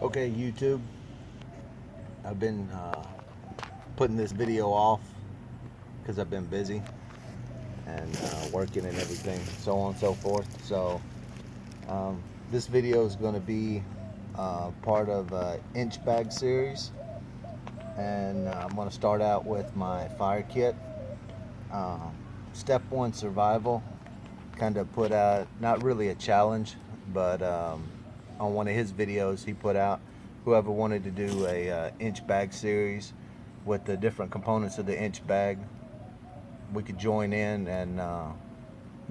Okay, YouTube, I've been putting this video off because I've been busy and working and everything, so on and so forth. So this video is going to be part of a inch bag series, and I'm going to start out with my fire kit. Uh, Step 1 survival, kind of put out, not really a challenge, but on one of his videos he put out, whoever wanted to do a inch bag series with the different components of the inch bag, we could join in and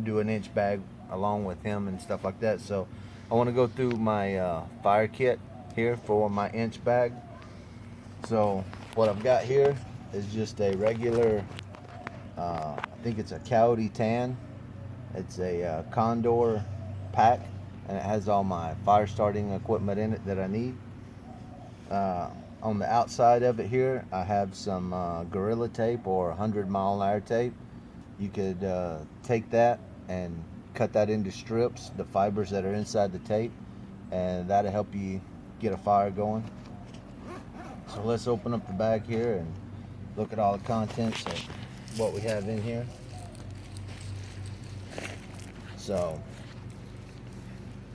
do an inch bag along with him and stuff like that. So I want to go through my fire kit here for my inch bag. So what I've got here is just a regular, I think it's a Coyote tan. It's a Condor pack, and it has all my fire starting equipment in it that I need. On the outside of it here, I have some Gorilla tape or 100-mile-an-hour tape. You could take that and cut that into strips, the fibers that are inside the tape, and that'll help you get a fire going. So let's open up the bag here and look at all the contents of what we have in here. So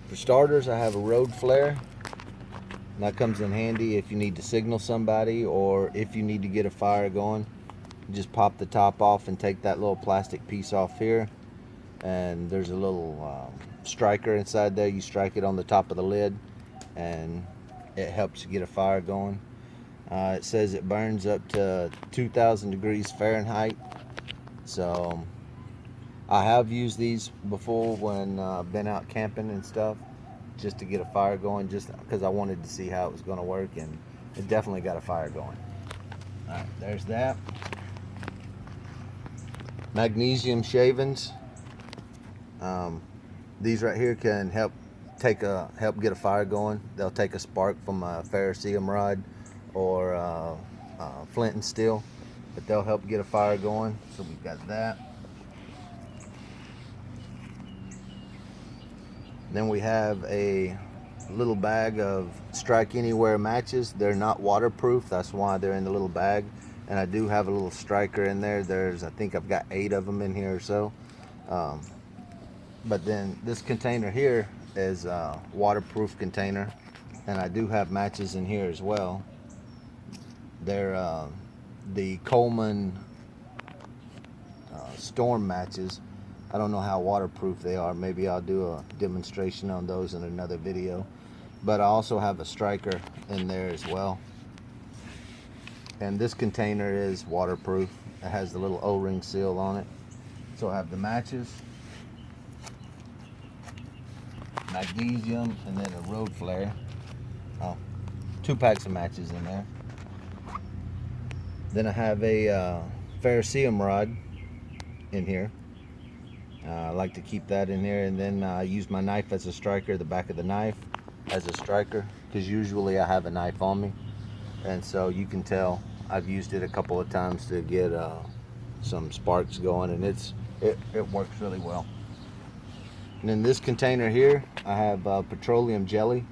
for starters, I have a road flare. And that comes in handy if you need to signal somebody or if you need to get a fire going. You just pop the top off and take that little plastic piece off here, and there's a little striker inside there. You strike it on the top of the lid and it helps you get a fire going. It says it burns up to 2,000 degrees Fahrenheit. So I have used these before when I've been out camping and stuff, just to get a fire going, just because I wanted to see how it was going to work, and it definitely got a fire going. Alright, there's that. Magnesium shavings. These right here can help get a fire going. They'll take a spark from a ferrocerium rod or flint and steel, but they'll help get a fire going. So we've got that. Then we have a little bag of Strike Anywhere matches. They're not waterproof, that's why they're in the little bag. And I do have a little striker in there. I think I've got 8 of them in here or so. But then this container here is a waterproof container, and I do have matches in here as well. They're the Coleman Storm matches. I don't know how waterproof they are. Maybe I'll do a demonstration on those in another video. But I also have a striker in there as well. And this container is waterproof. It has the little O-ring seal on it. So I have the matches, magnesium, and then a road flare. 2 packs of matches in there. Then I have a ferrocerium rod in here. I like to keep that in here, and then I use my knife as a striker, the back of the knife as a striker, because usually I have a knife on me, and so you can tell I've used it a couple of times to get some sparks going, and it works really well. And in this container here, I have petroleum jelly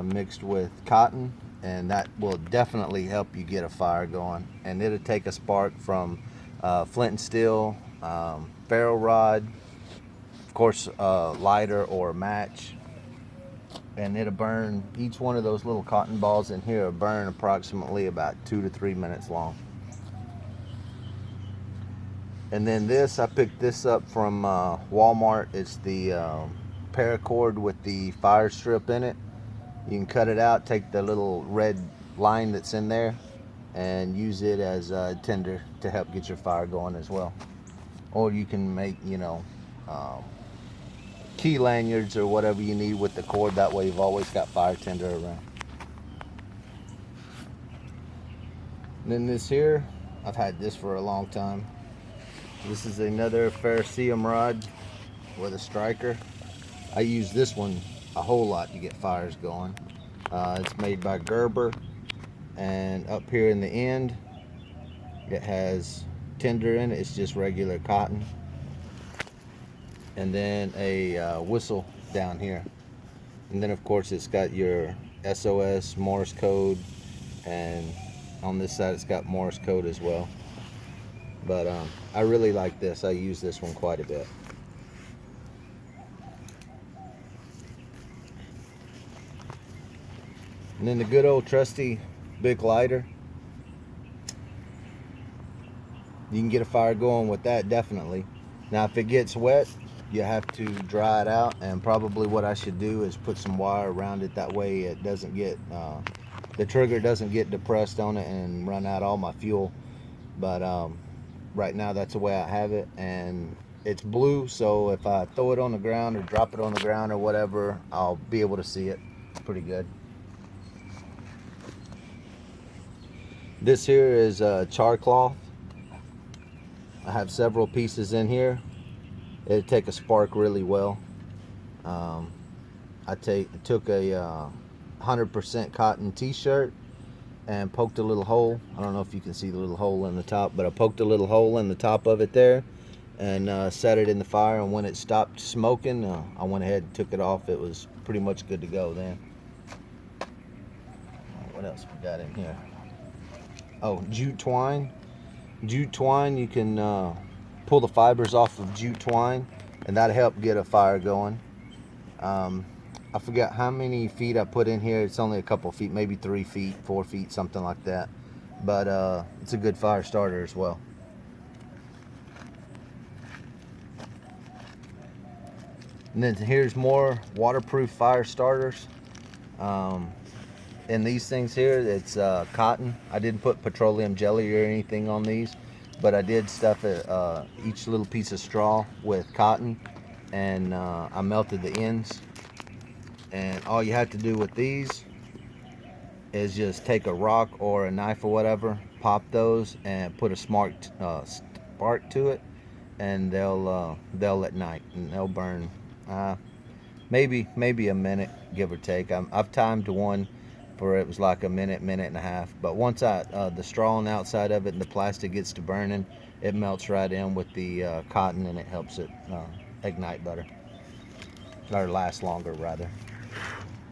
mixed with cotton, and that will definitely help you get a fire going, and it'll take a spark from flint and steel, ferro rod, of course, lighter or a match, and it'll burn. Each one of those little cotton balls in here will burn approximately about 2 to 3 minutes long. And then this, I picked this up from Walmart. It's the paracord with the fire strip in it. You can cut it out, take the little red line that's in there, and use it as a tinder to help get your fire going as well. Or you can make, key lanyards or whatever you need with the cord. That way you've always got fire tinder around. And then this here, I've had this for a long time. This is another ferrocerium rod with a striker. I use this one a whole lot to get fires going. It's made by Gerber, and up here in the end it has tinder in it. It's just regular cotton, and then a whistle down here. And then of course it's got your SOS Morse code, and on this side it's got Morse code as well. But I really like this. I use this one quite a bit. And then the good old trusty Bic lighter. You can get a fire going with that, definitely. Now if it gets wet, you have to dry it out, and probably what I should do is put some wire around it. That way it doesn't get the trigger doesn't get depressed on it and run out all my fuel. But right now that's the way I have it, and it's blue, so if I throw it on the ground or drop it on the ground or whatever, I'll be able to see it pretty good. This here is char cloth. I have several pieces in here. It'll take a spark really well. I took a 100% cotton t-shirt and poked a little hole. I don't know if you can see the little hole in the top, but I poked a little hole in the top of it there and set it in the fire, and when it stopped smoking, I went ahead and took it off. It was pretty much good to go then. What else we got in here? Oh, jute twine. Jute twine, you can pull the fibers off of jute twine, and that'll help get a fire going. I forget how many feet I put in here. It's only a couple feet, maybe 3 feet, 4 feet, something like that. But it's a good fire starter as well. And then here's more waterproof fire starters. And these things here, it's cotton. I didn't put petroleum jelly or anything on these, but I did stuff it, each little piece of straw with cotton, and I melted the ends. And all you have to do with these is just take a rock or a knife or whatever, pop those, and put a spark to it, and they'll ignite, and they'll burn maybe a minute, give or take. I've timed one for it was like a minute and a half. But once the straw on the outside of it and the plastic gets to burning, it melts right in with the cotton, and it helps it ignite better, or last longer rather.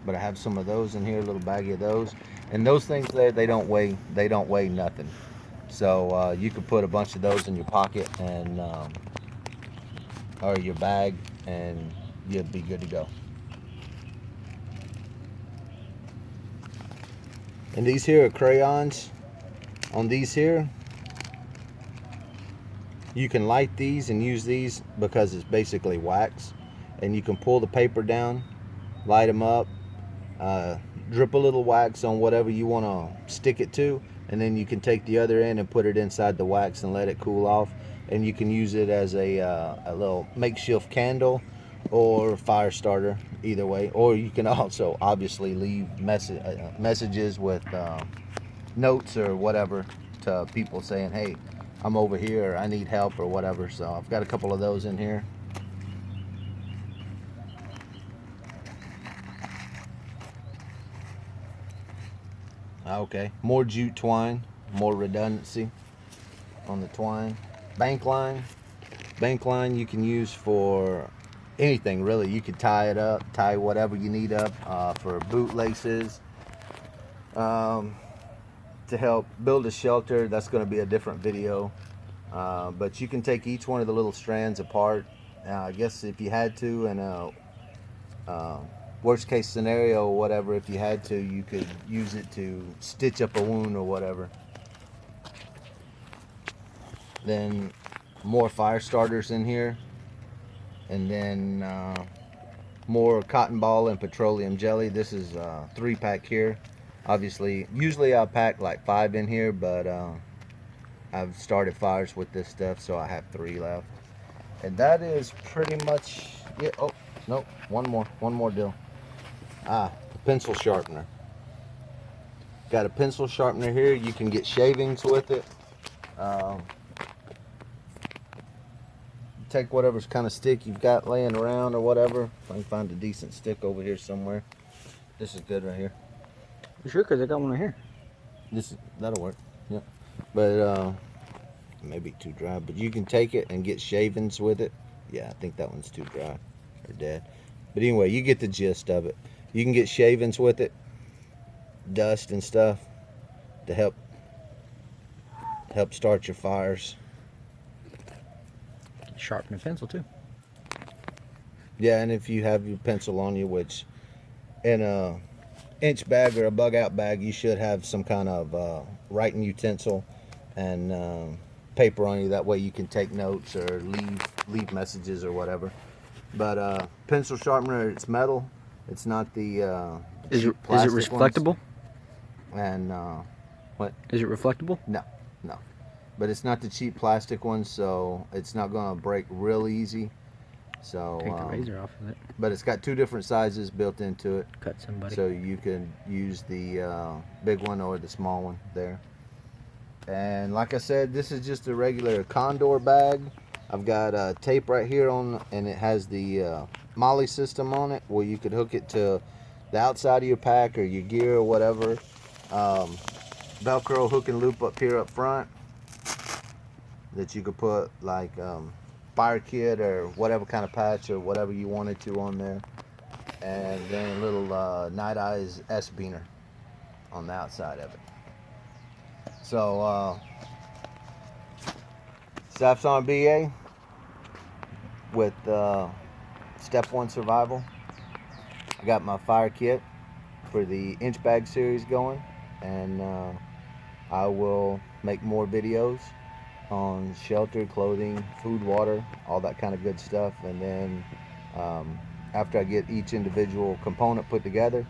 But I have some of those in here, a little baggie of those, and those things there, they don't weigh nothing. So you could put a bunch of those in your pocket and or your bag, and you'd be good to go. And these here are crayons. On these here, you can light these and use these because it's basically wax, and you can pull the paper down, light them up, drip a little wax on whatever you want to stick it to, and then you can take the other end and put it inside the wax and let it cool off, and you can use it as a little makeshift candle or fire starter, either way. Or you can also obviously leave messages with notes or whatever to people saying, hey, I'm over here, or I need help, or whatever. So I've got a couple of those in here. Okay, more jute twine, more redundancy on the twine. Bank line you can use for anything really. You could tie it up, tie whatever you need up, for boot laces, to help build a shelter. That's going to be a different video, but you can take each one of the little strands apart. I guess if you had to, and worst case scenario or whatever, if you had to, you could use it to stitch up a wound or whatever. Then more fire starters in here, and then more cotton ball and petroleum jelly. This is a 3-pack here. Obviously, usually I'll pack like 5 in here, but I've started fires with this stuff, so I have 3 left. And that is pretty much it. Oh no, one more deal. A pencil sharpener. Got a pencil sharpener here. You can get shavings with it. Take whatever's kind of stick you've got laying around or whatever. If I can find a decent stick over here somewhere. This is good right here. You sure? Because I got one right here. That'll work. Yep. But it may be too dry. But you can take it and get shavings with it. Yeah, I think that one's too dry or dead. But anyway, you get the gist of it. You can get shavings with it, dust and stuff, to help start your fires. Sharpen a pencil too. Yeah, and if you have your pencil on you, which in a inch bag or a bug out bag, you should have some kind of writing utensil and paper on you. That way you can take notes or leave messages or whatever. But pencil sharpener, it's metal. It's not the Is cheap it plastic reflectable? ones. And what? Is it reflectable? No. But it's not the cheap plastic ones, so it's not gonna break real easy. So Take the razor off of it. but it's got two different sizes built into it. Cut somebody. So you can use the big one or the small one there. And like I said, this is just a regular condor bag. I've got tape right here on, and it has the molly system on it, where you could hook it to the outside of your pack or your gear or whatever. Velcro hook and loop up here up front that you could put like fire kit or whatever kind of patch or whatever you wanted to on there. And then a little Night Eyes S-beaner on the outside of it. So Staff's on BA with Step 1 Survival. I got my fire kit for the inch bag series going, and I will make more videos on shelter, clothing, food, water, all that kind of good stuff. And then after I get each individual component put together,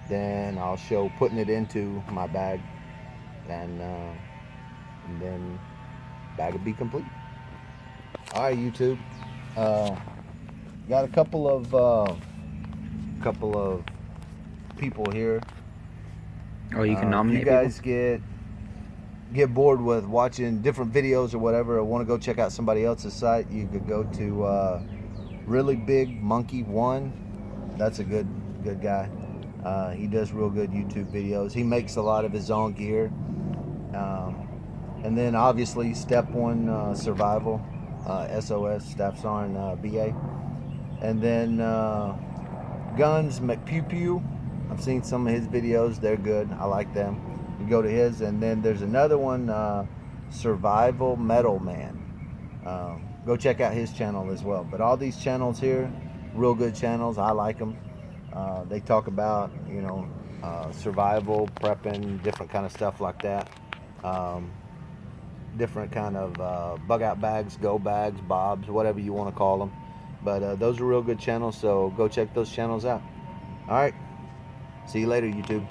then I'll show putting it into my bag, and then bag will be complete. All right, YouTube. Got a couple of people here. Oh, you can nominate if you guys get bored with watching different videos or whatever, or want to go check out somebody else's site, you could go to Really Big Monkey 1. That's a good guy. He does real good YouTube videos. He makes a lot of his own gear. And then obviously Step 1 Survival, SOS, Staff's on BA. And then Guns McPew Pew. I've seen some of his videos. They're good. I like them. You go to his. And then there's another one, Survival Metal Man. Go check out his channel as well. But all these channels here, real good channels. I like them. They talk about, survival, prepping, different kind of stuff like that. Different kind of bug out bags, go bags, bobs, whatever you want to call them. But those are real good channels, so go check those channels out. All right. See you later, YouTube.